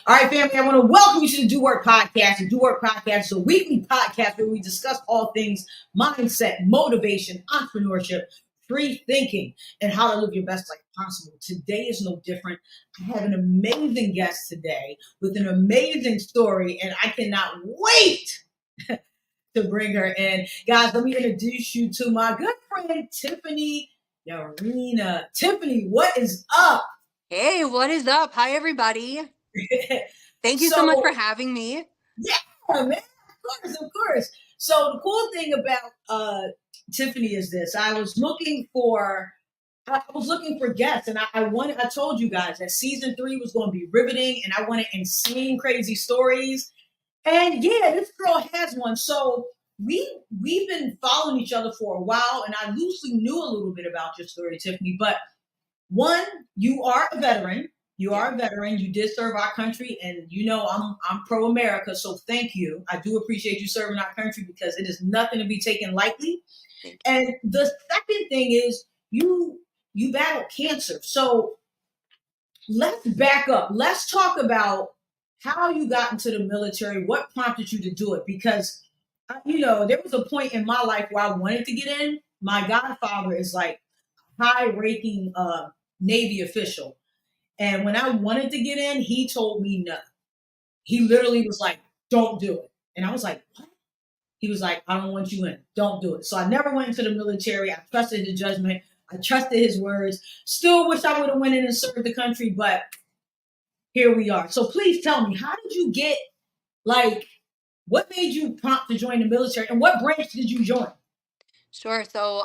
All right, family, I want to welcome you to the Do Work Podcast. The Do Work Podcast is a weekly podcast where we discuss all things mindset, motivation, entrepreneurship, free thinking, and how to live your best life possible. Today is no different. I have an amazing guest today with an amazing story, and I cannot wait to bring her in. Guys, let me introduce you to my good friend, Tiffany Yarina. Tiffany, what is up? Hey, what is up? Hi, everybody. Thank you so much for having me. Yeah, man. Of course. So the cool thing about Tiffany is this. I was looking for guests, and I told you guys that season 3 was going to be riveting, and I wanted insane, crazy stories. And yeah, this girl has one. So we've been following each other for a while, and I loosely knew a little bit about your story, Tiffany. But one, you are a veteran. You are a veteran. You did serve our country, and you know I'm pro America. So thank you. I do appreciate you serving our country because it is nothing to be taken lightly. And the second thing is you battled cancer. So let's back up. Let's talk about how you got into the military. What prompted you to do it? Because there was a point in my life where I wanted to get in. My godfather is like high-ranking Navy official. And when I wanted to get in, he told me no. He literally was like, don't do it. And I was like, what? He was like, I don't want you in. Don't do it. So I never went into the military. I trusted his judgment. I trusted his words. Still wish I would have went in and served the country, but here we are. So please tell me, how did you get, what made you prompt to join the military, and what branch did you join? Sure. So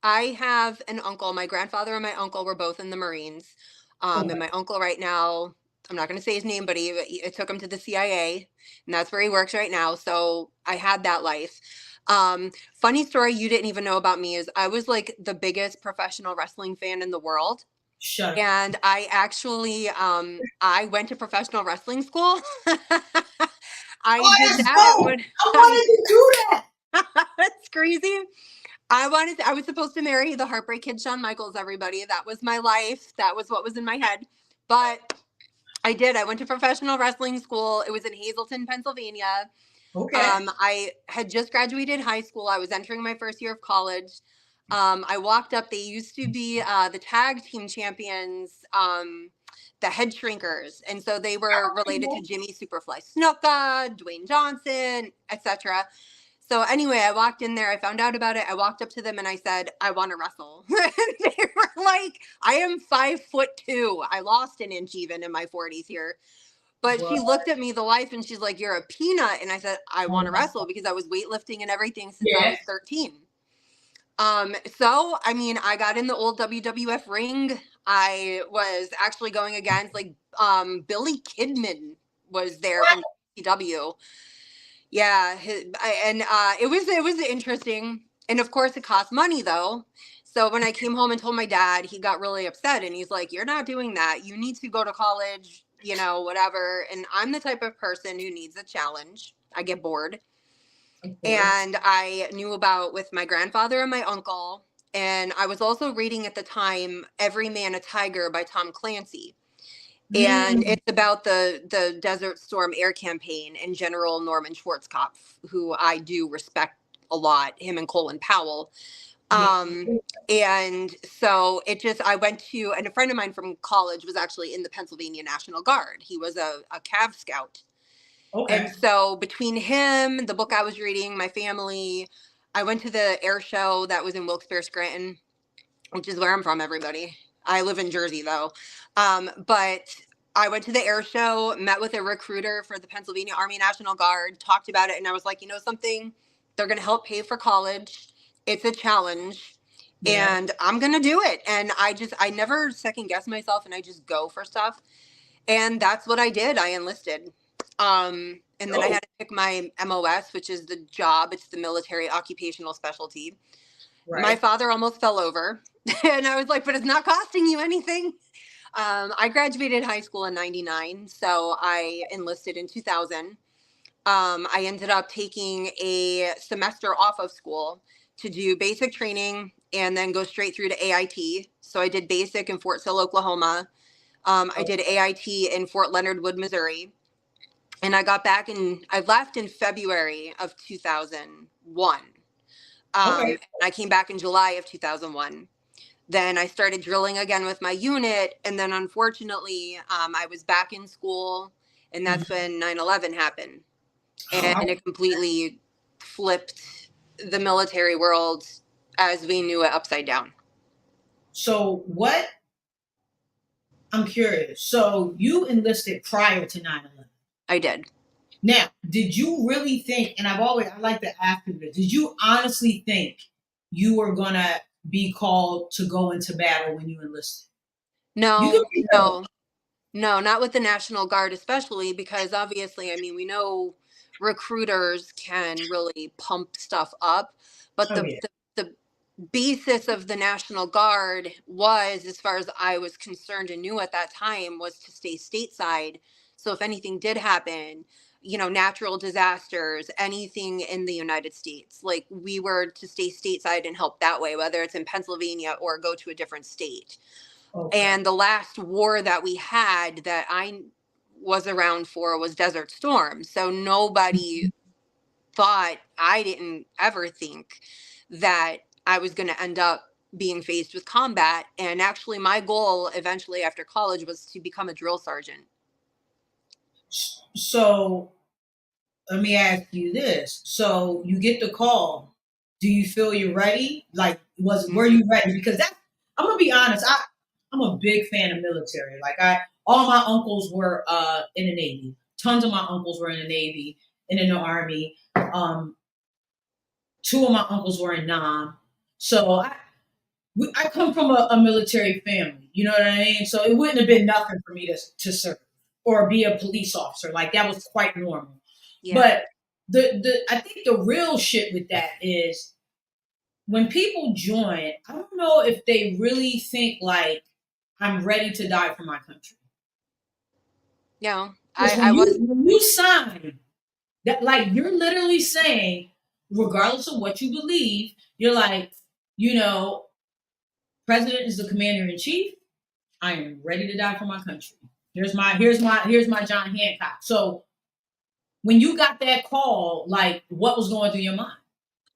I have an uncle. My grandfather and my uncle were both in the Marines. And my uncle right now, I'm not going to say his name, but it took him to the CIA, and that's where he works right now. So I had that life. Funny story you didn't even know about me is I was like the biggest professional wrestling fan in the world. Shut up. And I actually, I went to professional wrestling school. I did that. When I wanted to do that. That's crazy. I was supposed to marry the Heartbreak Kid, Shawn Michaels, everybody. That was my life. That was what was in my head. But I did. I went to professional wrestling school. It was in Hazleton, Pennsylvania. Okay. I had just graduated high school. I was entering my first year of college. I walked up. They used to be the tag team champions, the Head Shrinkers. And so they were related to Jimmy Superfly Snuka, Dwayne Johnson, etc. So anyway, I walked in there. I found out about it. I walked up to them and I said, I want to wrestle. They were like, I am 5'2". I lost an inch even in my 40s here. But she looked at me, the wife, and she's like, you're a peanut. And I said, I want to wrestle because I was weightlifting and everything since I was 13. So, I mean, I got in the old WWF ring. I was actually going against Billy Kidman was there from CW. Yeah. It was interesting. And of course it cost money though. So when I came home and told my dad, he got really upset and he's like, you're not doing that. You need to go to college, whatever. And I'm the type of person who needs a challenge. I get bored. And I knew about with my grandfather and my uncle. And I was also reading at the time, Every Man a Tiger by Tom Clancy. And it's about the Desert Storm Air Campaign and General Norman Schwarzkopf, who I do respect a lot, him and Colin Powell. And so I went to, and a friend of mine from college was actually in the Pennsylvania National Guard. He was a Cav Scout. Okay. And so between him, the book I was reading, my family, I went to the air show that was in Wilkes-Barre, Scranton, which is where I'm from, everybody. I live in Jersey, though. But I went to the air show, met with a recruiter for the Pennsylvania Army National Guard, talked about it, and I was like, you know something? They're going to help pay for college. It's a challenge, and I'm going to do it. And I never second-guess myself, and I just go for stuff. And that's what I did. I enlisted. And then I had to pick my MOS, which is the job. It's the military occupational specialty. Right. My father almost fell over. And I was like, but it's not costing you anything. I graduated high school in 99. So I enlisted in 2000. I ended up taking a semester off of school to do basic training and then go straight through to AIT. So I did basic in Fort Sill, Oklahoma. I did AIT in Fort Leonard Wood, Missouri. And I left in February of 2001. Okay. And I came back in July of 2001. Then I started drilling again with my unit. And then unfortunately, I was back in school, and that's when 9/11 happened. And it completely flipped the military world as we knew it upside down. So what, I'm curious. So you enlisted prior to 9/11. I did. Now, did you really think, and I like to ask you this, did you honestly think you were going to be called to go into battle when you enlisted? No, not with the National Guard, especially because obviously, I mean, we know recruiters can really pump stuff up, but the basis of the National Guard was, as far as I was concerned and knew at that time, was to stay stateside. So if anything did happen, natural disasters, anything in the United States, like, we were to stay stateside and help that way, whether it's in Pennsylvania or go to a different state. Okay. And the last war that we had that I was around for was Desert Storm. So nobody thought, I didn't ever think that I was going to end up being faced with combat. And actually, my goal eventually after college was to become a drill sergeant. So let me ask you this. So you get the call. Do you feel you're ready? Like, were you ready? Because I'm gonna be honest, I'm a big fan of military. Like, all my uncles were in the Navy. Tons of my uncles were in the Navy and in the Army. Two of my uncles were in Nam. So I come from a military family. You know what I mean? So it wouldn't have been nothing for me to serve or be a police officer. Like, that was quite normal. Yeah. But I think the real shit with that is when people join, I don't know if they really think, like, I'm ready to die for my country. Yeah, when you sign that, like, you're literally saying, regardless of what you believe, you're like, President is the commander in chief. I am ready to die for my country. Here's my John Hancock. So when you got that call, like, what was going through your mind?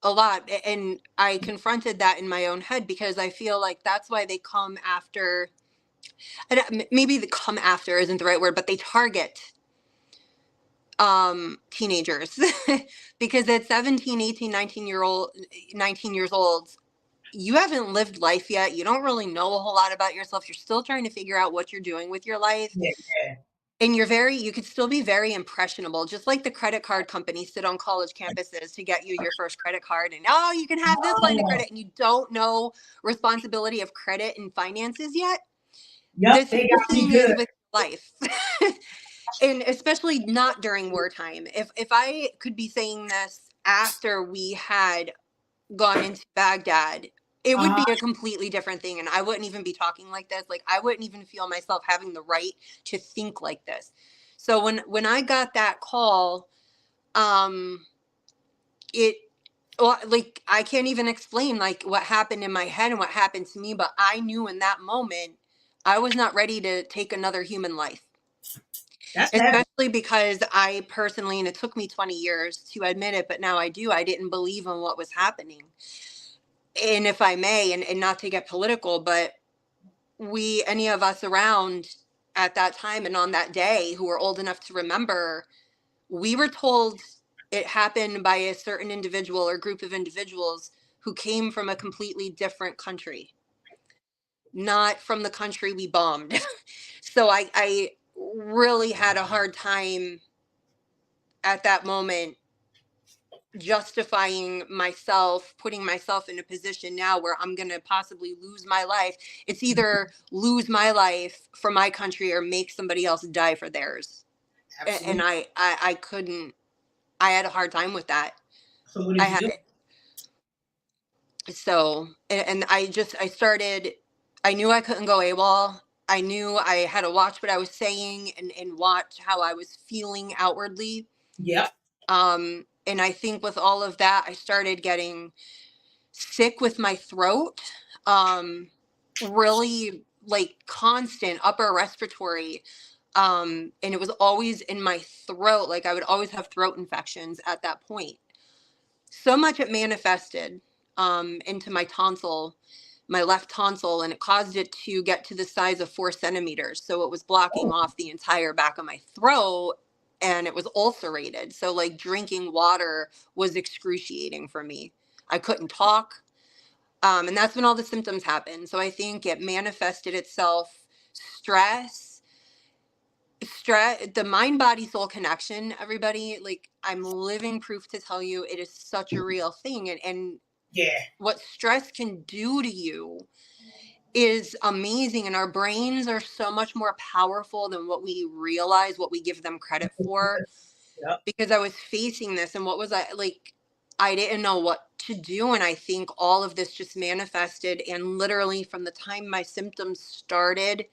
A lot. And I confronted that in my own head, because I feel like that's why they come after. Maybe the come after isn't the right word, but they target teenagers because at 17, 18, 19 years old, you haven't lived life yet. You don't really know a whole lot about yourself. You're still trying to figure out what you're doing with your life. Yeah. And you could still be very impressionable, just like the credit card companies sit on college campuses to get you your first credit card. And, you can have this line of credit, and you don't know responsibility of credit and finances yet. Yep, The thing is with life. And especially not during wartime. If I could be saying this after we had gone into Baghdad, it would be a completely different thing. And I wouldn't even be talking like this. Like, I wouldn't even feel myself having the right to think like this. So when I got that call, like, I can't even explain, like, what happened in my head and what happened to me. But I knew in that moment, I was not ready to take another human life. Especially because I personally, and it took me 20 years to admit it, but now I didn't believe in what was happening. And if I may, and not to get political, but any of us around at that time and on that day who were old enough to remember, we were told it happened by a certain individual or group of individuals who came from a completely different country, not from the country we bombed. So I really had a hard time at that moment justifying myself, putting myself in a position now where I'm going to possibly lose my life. It's either lose my life for my country or make somebody else die for theirs. Absolutely. And I couldn't, I had a hard time with that. So what did you do? So, and I started, I knew I couldn't go AWOL. I knew I had to watch what I was saying and watch how I was feeling outwardly. Yep. And I think with all of that, I started getting sick with my throat, really like constant upper respiratory. And it was always in my throat. Like I would always have throat infections at that point. So much it manifested into my tonsil, my left tonsil, and it caused it to get to the size of 4 centimeters. So it was blocking off the entire back of my throat, and it was ulcerated. So like drinking water was excruciating for me. I couldn't talk. And that's when all the symptoms happened. So I think it manifested itself, stress, the mind body soul connection, everybody. Like I'm living proof to tell you it is such a real thing. And Yeah. what stress can do to you is amazing. And our brains are so much more powerful than what we realize, what we give them credit for. Yep. Because I was facing this, and what was I like? I didn't know what to do. And I think all of this just manifested. And literally from the time my symptoms started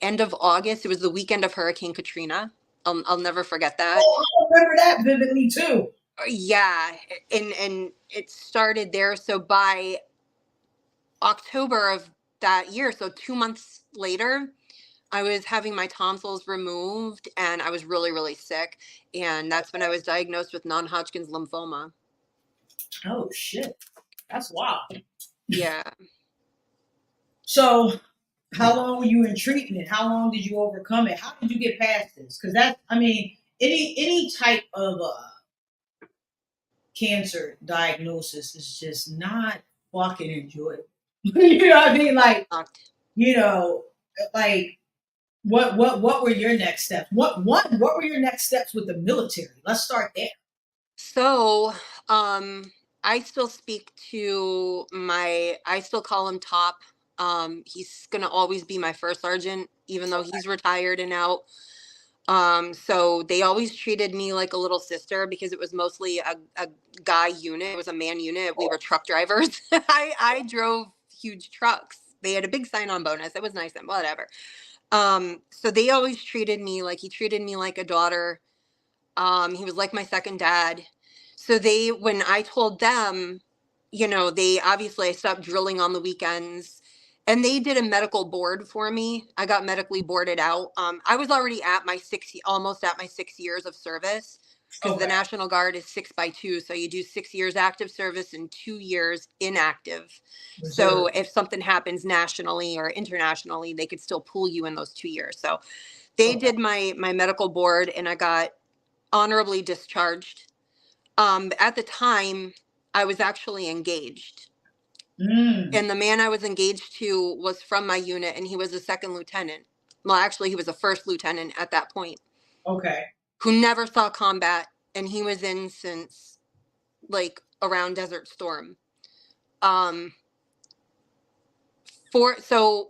end of August. It was the weekend of Hurricane Katrina. I'll never forget that. Oh, I remember that vividly too. Yeah, and it started there. So by October of that year, so 2 months later, I was having my tonsils removed, and I was really, really sick. And that's when I was diagnosed with non-Hodgkin's lymphoma. Oh shit, that's wild. Yeah. So, how long were you in treatment? How long did you overcome it? How did you get past this? Because that's, I mean, any type of cancer diagnosis is just not fucking enjoyable. You know what I mean? Like, you know, like what were your next steps? What were your next steps with the military? Let's start there. So, I still speak to I still call him Top. He's gonna always be my first sergeant, even though he's retired and out. So they always treated me like a little sister because it was mostly a guy unit. It was a man unit. We were truck drivers. I drove huge trucks. They had a big sign-on bonus. It was nice and whatever. So they always treated me like he treated me like a daughter. He was like my second dad. So when I told them, they obviously I stopped drilling on the weekends, and they did a medical board for me. I got medically boarded out. I was already at my almost at my 6 years of service, because the National Guard is 6x2. So you do 6 years active service and 2 years inactive. Reserve. So if something happens nationally or internationally, they could still pull you in those 2 years. So they did my medical board, and I got honorably discharged. At the time, I was actually engaged. And the man I was engaged to was from my unit, and he was a second lieutenant. Well, actually, he was a first lieutenant at that point. Okay. Who never saw combat, and he was in since like around Desert Storm. So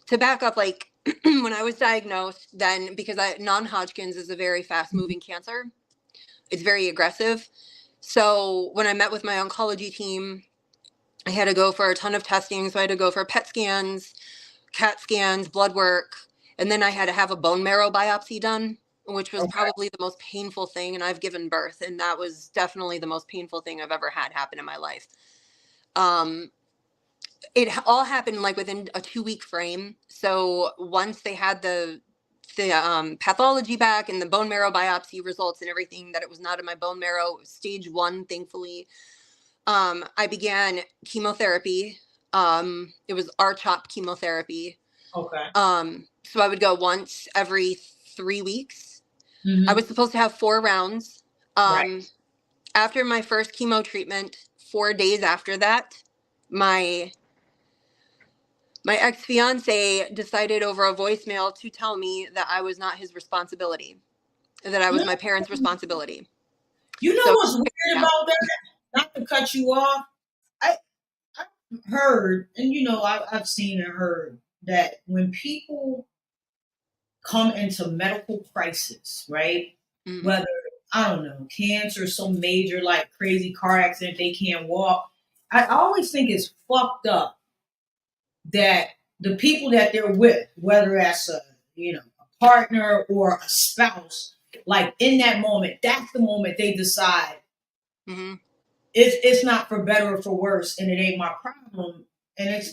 to back up, like when I was diagnosed, then because non-Hodgkin's is a very fast-moving cancer. It's very aggressive. So when I met with my oncology team, I had to go for a ton of testing. So I had to go for PET scans, CAT scans, blood work, and then I had to have a bone marrow biopsy done, which was probably the most painful thing. And I've given birth, and that was definitely the most painful thing I've ever had happen in my life. It all happened like within a 2-week frame. So once they had the pathology back and the bone marrow biopsy results and everything, that it was not in my bone marrow, stage 1, thankfully. I began chemotherapy. It was R-CHOP chemotherapy. Okay. So I would go once every 3 weeks. Mm-hmm. I was supposed to have 4 rounds. Right. After my first chemo treatment, 4 days after that, my ex-fiance decided over a voicemail to tell me that I was not his responsibility, that I was my parents' responsibility. You know what's weird about that? Not to cut you off, I heard, and I've seen and heard that when people come into medical crisis, right? Mm-hmm. Whether, I don't know, cancer, some major like crazy car accident, they can't walk. I always think it's fucked up that the people that they're with, whether that's a partner or a spouse, like in that moment, that's the moment they decide mm-hmm. it's not for better or for worse, and it ain't my problem. And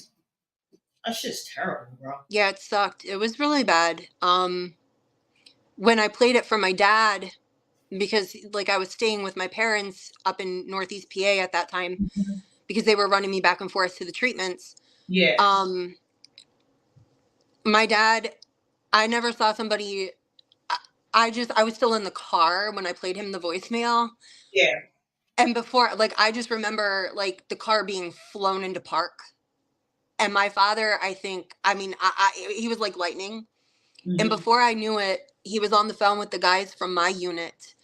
That shit's terrible, bro. Yeah, it sucked. It was really bad. When I played it for my dad, because like I was staying with my parents up in Northeast PA at that time, Mhm. because they were running me back and forth to the treatments. Yeah. Um, my dad, I never saw somebody. I was still in the car when I played him the voicemail. Yeah. And before, like, I just remember like the car being flown into park. And my father, I think, I mean, he was like lightning. And Hmm. before I knew it, he was on the phone with the guys from my unit.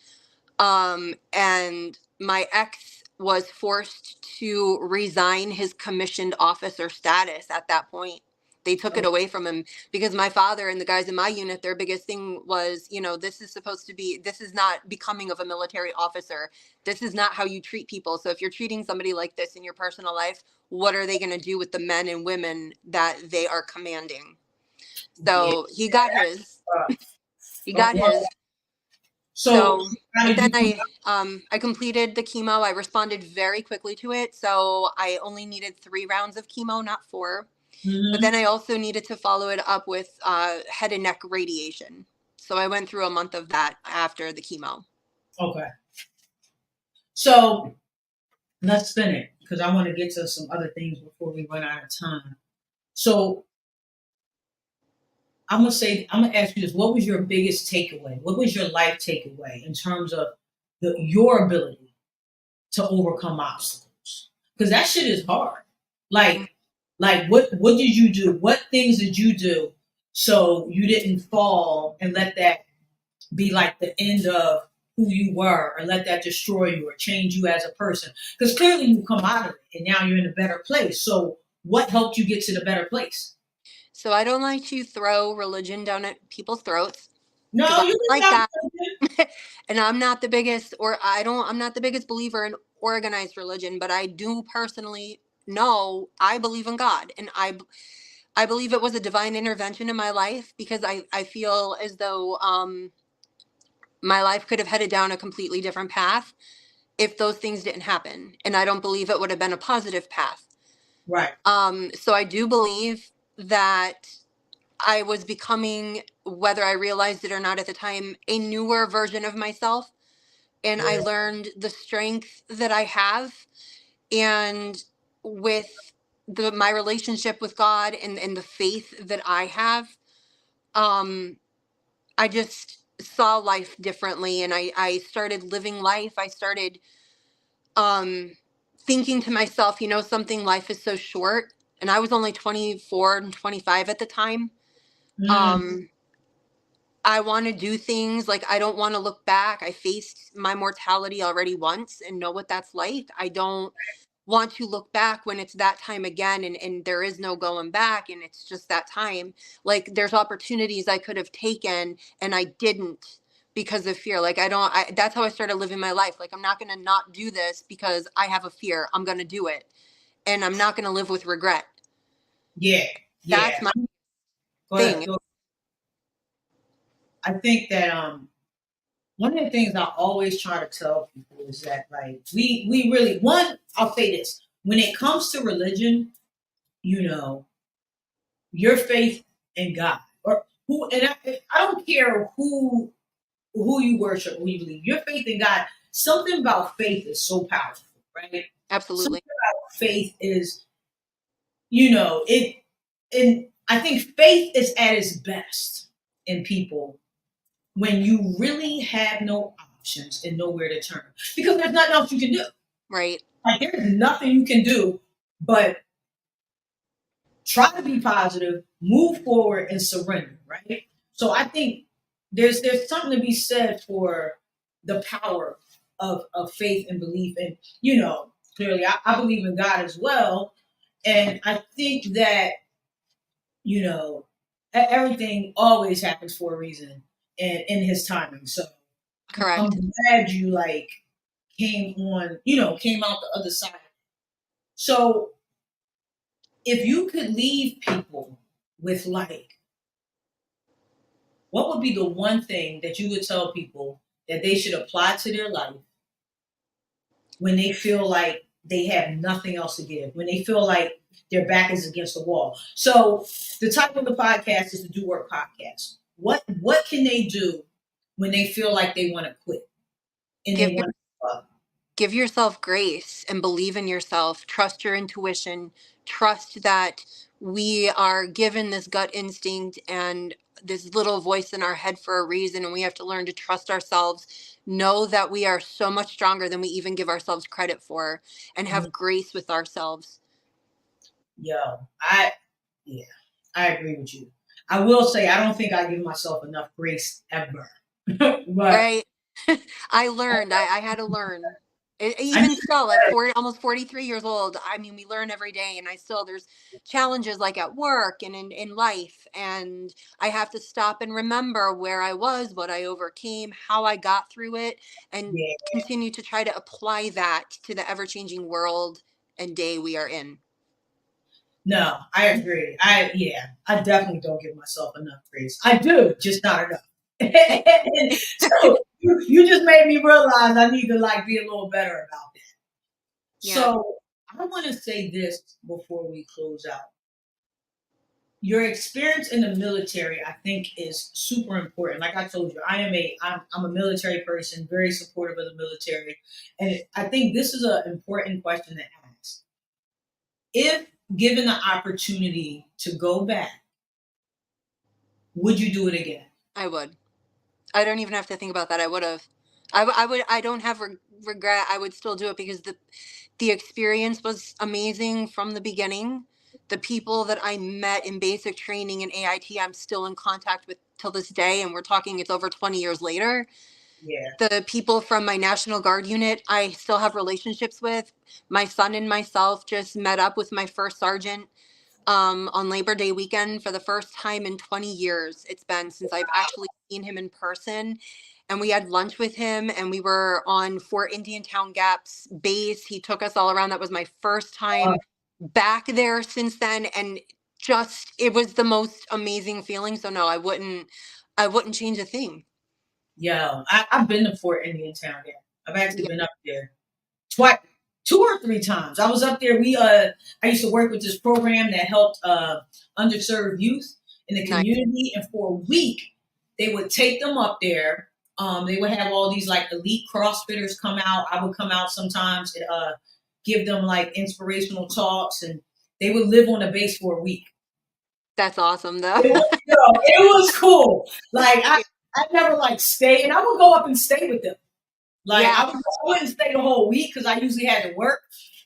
And my ex was forced to resign his commissioned officer status at that point. They took it Oh, away from him because my father and the guys in my unit, their biggest thing was, this is supposed to be, this is not becoming of a military officer. This is not how you treat people. So if you're treating somebody like this in your personal life, what are they going to do with the men and women that they are commanding? yeah. So he got his. Uh, He got well, his. so So, how but did then you come I completed the chemo. I responded very quickly to it. So I only needed 3 rounds of chemo, not 4. But Mm-hmm. then I also needed to follow it up with head and neck radiation. So I went through a month of that after the chemo. Okay. So let's spin it because I want to get to some other things before we run out of time. So I'm gonna ask you this: what was your biggest takeaway? What was your life takeaway in terms of your ability to overcome obstacles? Because that shit is hard. Like, what did you do? What things did you do so you didn't fall and let that be like the end of who you were, or let that destroy you or change you as a person? Because clearly you come out of it and now you're in a better place. So what helped you get to the better place? So I don't like to throw religion down at people's throats because No, I you don't can like talk that. about it. And I'm not the biggest believer in organized religion, but I do personally know I believe in God, and I believe it was a divine intervention in my life because I feel as though my life could have headed down a completely different path if those things didn't happen, and I don't believe it would have been a positive path. Right. So I do believe that I was becoming, whether I realized it or not at the time, a newer version of myself, and I Yeah. learned the strength that I have, and with my relationship with God and the faith that I have, um, I just saw life differently, and I started living life. I started um, thinking to myself, something, life is so short. And I was only 24 and 25 at the time. Mm, Um, I want to do things like I don't want to look back. I faced my mortality already once and know what that's like. I don't want to look back when it's that time again, and there is no going back, and it's just that time. Like there's opportunities I could have taken and I didn't because of fear. Like that's how I started living my life. Like I'm not going to not do this because I have a fear. I'm going to do it, and I'm not going to live with regret. yeah. That's Yeah. my Go ahead. thing. I think that one of the things I always try to tell people is that like we really one, I'll say this, when it comes to religion, you know, your faith in God or who, and I don't care who you worship, who you believe, your faith in God, something about faith is so powerful, right? Something Absolutely. about faith is, it, and I think faith is at its best in people when you really have no options and nowhere to turn because there's nothing else you can do. Right. Like there's nothing you can do but try to be positive, move forward, and surrender. Right. So I think there's something to be said for the power of faith and belief, and clearly I believe in God as well, and I think that everything always happens for a reason and in His timing. So Correct. I'm glad you like came out the other side. So if you could leave people with like, what would be the one thing that you would tell people that they should apply to their life when they feel like they have nothing else to give, when they feel like their back is against the wall. So the title of the podcast is the Do Work Podcast. What can they do when they feel like they want to quit and Give they want to give up? give yourself grace and believe in yourself. Trust your intuition. Trust that we are given this gut instinct and this little voice in our head for a reason, and we have to learn to trust ourselves. Know that we are so much stronger than we even give ourselves credit for, and have grace with ourselves. Yo, yeah, I agree with you. I will say I don't think I give myself enough grace ever. But Right. I learned. I had to learn. I Even still, at 40, almost 43 years old, I mean, we learn every day, and there's challenges like at work and in life, and I have to stop and remember where I was, what I overcame, how I got through it, and yeah, continue to try to apply that to the ever-changing world and day we are in. no, I agree. I definitely don't give myself enough grace. I do, just not enough. So you just made me realize I need to like be a little better about that. Yeah, So I want to say this before we close out. Your experience in the military, I think, is super important. Like I told you, I'm a military person, very supportive of the military, and I think this is an important question to ask. If given the opportunity to go back, would you do it again? I would. I don't even have to think about that. I would have. I would. I don't have regret. I would still do it because the experience was amazing from the beginning. The people that I met in basic training in AIT, I'm still in contact with till this day, and we're talking. It's over 20 years later. Yeah. The people from my National Guard unit, I still have relationships with. My son and myself just met up with my first sergeant on Labor Day weekend for the first time in 20 years. It's been since I've actually seen him in person. And we had lunch with him, and we were on Fort Indiantown Gap's base. He took us all around. That was my first Uh, time back there since then. And just, it was the most amazing feeling. So no, I wouldn't change a thing. I've been to Fort Indiantown. Yeah, I've actually Yeah, been up there twice, 2 or 3 times. I was up there. I used to work with this program that helped underserved youth in the nice. community, and for a week they would take them up there. They would have all these like elite CrossFitters come out. I would come out sometimes and give them like inspirational talks, and they would live on the base for a week. That's awesome though. It was cool. Like I never like stay, and I would go up and stay with them. Like Yeah. I wouldn't stay the whole week because I usually had to work,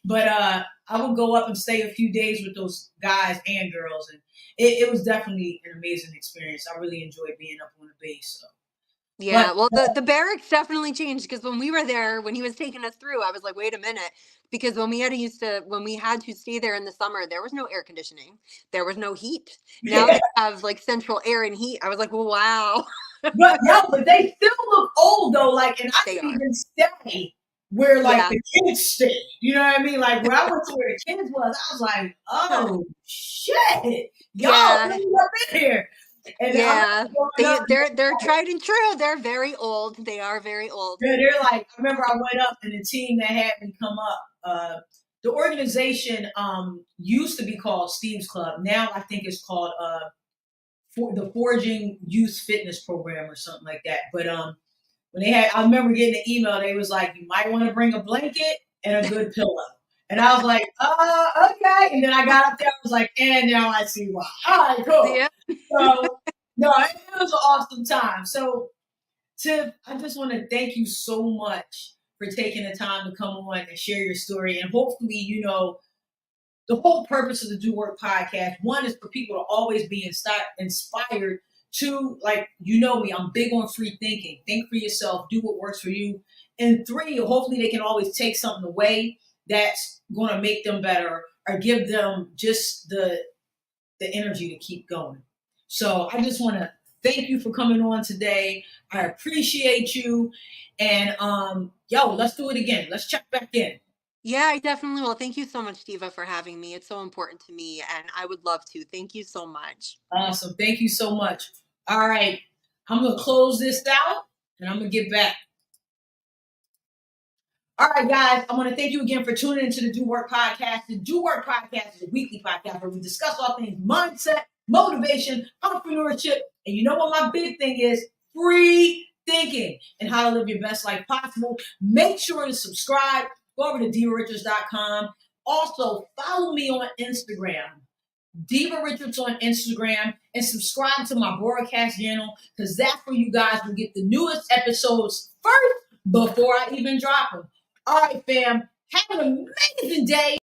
but I would go up and stay a few days with those guys and girls, and it was definitely an amazing experience. I really enjoyed being up on the base. So. But Yeah, well, the barracks definitely changed because when we were there, when he was taking us through, I was like, wait a minute, because when we had to stay there in the summer, there was no air conditioning, there was no heat. Now yeah, they have like central air and heat. I was like, well, wow, but they still look old though. Like, and I they didn't are. even stay where like Yeah, the kids stay. You know what I mean? Like where I went to where the kids was, I was like, oh shit, y'all yeah, really up in here. And I'm yeah. going up. They're tried and true. They're very old. They are very old. They're like, I remember I went up and the team that had me come up, the organization used to be called Steve's Club. Now I think it's called for the Forging Youth Fitness Program or something like that. But when I remember getting the email, they was like, you might want to bring a blanket and a good pillow. And I was like, okay. And then I got up there, I was like, and now I see why. All right, cool. Yeah, So, no, it was an awesome time. So, Tiff, I just want to thank you so much for taking the time to come on and share your story. And hopefully, the whole purpose of the Do Work podcast, one is for people to always be inspired. Two, like, me, I'm big on free thinking. Think for yourself, do what works for you. And three, hopefully they can always take something away that's going to make them better or give them just the energy to keep going. So I just want to thank you for coming on today. I appreciate you. And let's do it again. Let's check back in. yeah, I definitely will. Thank you so much, Diva, for having me. It's so important to me, and I would love to. Thank you so much. Awesome. Thank you so much. All right. I'm going to close this out and I'm going to get back. All right, guys, I want to thank you again for tuning into the Do Work Podcast. The Do Work Podcast is a weekly podcast where we discuss all things mindset, motivation, entrepreneurship, and you know what my big thing is? Free thinking and how to live your best life possible. Make sure to subscribe. Go over to divarichards.com. Also, follow me on Instagram, Diva Richards on Instagram, and subscribe to my broadcast channel because that's where you guys will get the newest episodes first before I even drop them. All right, fam. Have an amazing day.